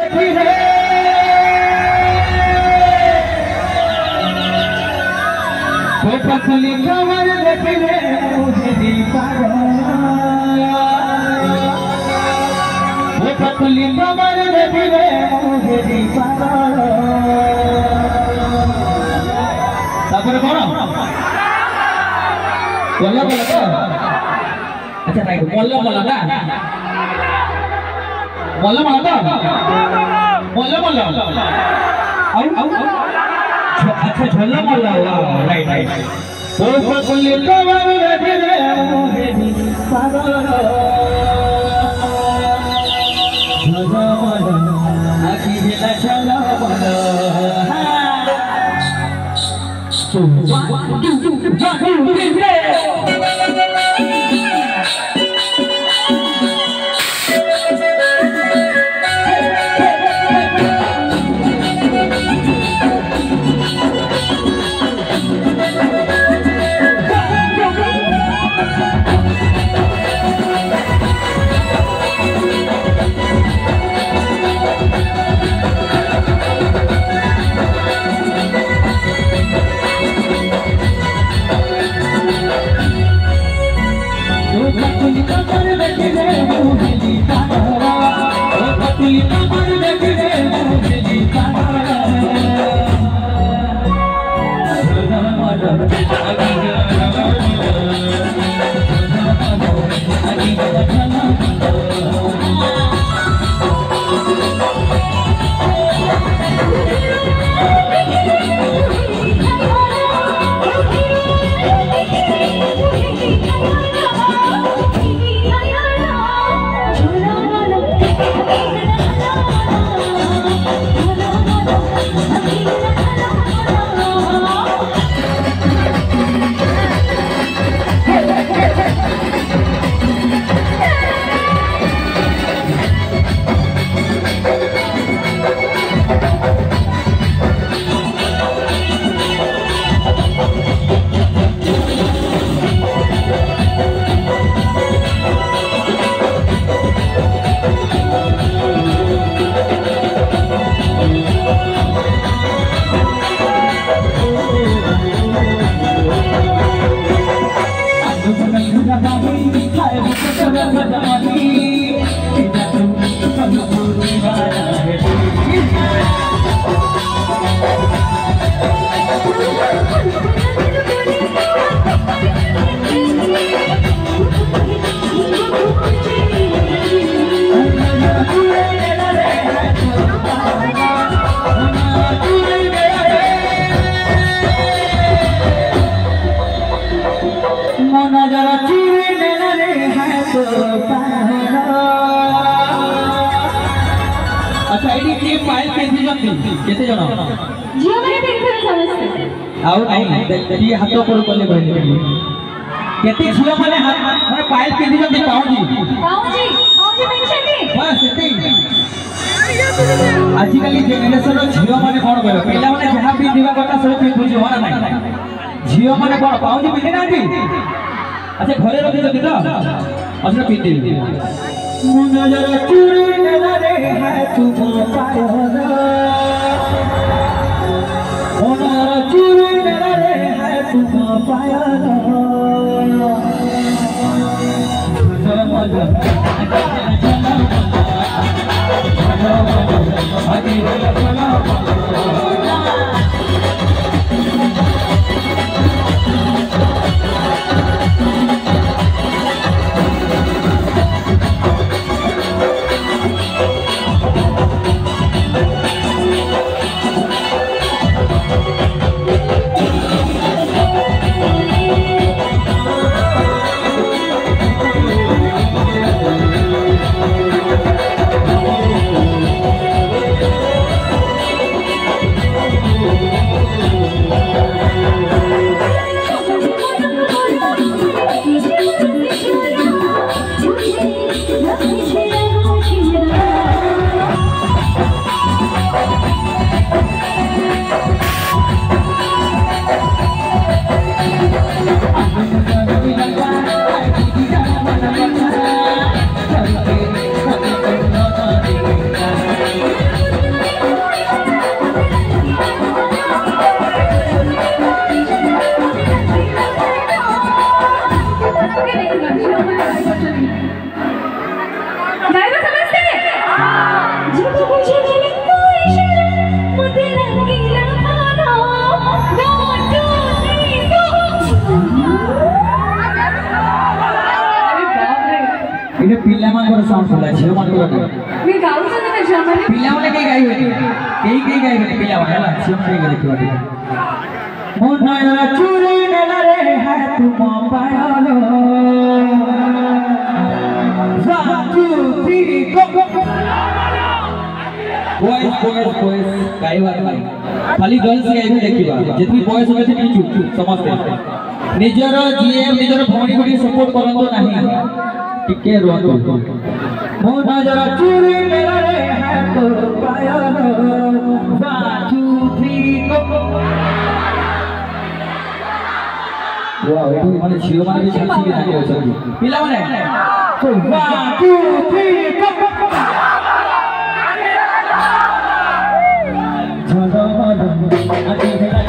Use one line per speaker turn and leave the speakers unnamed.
देखिले वो पतली कमर देखिले मुझे दीपारा वो पतली कमर देखिले मुझे दीपारा तापर कौन बोला बोला तो अच्छा नहीं बोला बोला ना बोला बोला तो बोला बोला अच्छा झल्ला बोला राइट राइट वो पतली कमर देखिले मुझे दीपारा झल्ला बोला आखी झल्ला झल्ला बोला अच्छा एडी के पाइल केते जण
झियो माने देखते समस्ते
आउ नहीं ये हाथ पर कोले बहले केते झियो माने हाथ माने पाइल केते जण पाउजी पेंशन दी बस सेते आजिकली जेनरेशन झियो माने कोन कहबे पहिला माने जहां भी दिवा करता सब पिंधुजी होना नहीं झियो माने कोन पाउजी पिंधे नांती अच्छा घरे रखि जति तो अच्छा पिंधे नजर चूड़ी नजरे है तुम पायल नजर चूड़ी नजरे है तुम पायल
जब मुझे मिले कोई शर्म मुझे रंगीला खाना 1 2 3 go
इने पिल्ला मानकर साउंड खोला झियो मानकर नहीं
मैं गाऊं तो ना जमाने
पिल्ला वाले कई गाई होती कई गाई होती पिल्ला वाला ना झियो मानकर गाई होती मोना चूड़ी नेला रे है तुम पायालो 1 2 3 go बॉयज गाई वाला खाली गर्ल्स गाई भी देखिबा जेतनी बॉयज होते नी चुप समझते निजर जीएम निजर भौणी को सपोर्ट करंतो नाही टिके रोतो मो नजर चूड़ी मेरा रे है तो पायालो 1 2 3 go वाह एठो माने झियो माने भी छाती के नाचे होछन पिला माने तो 1 2 3 go झलो मानो आदि भेला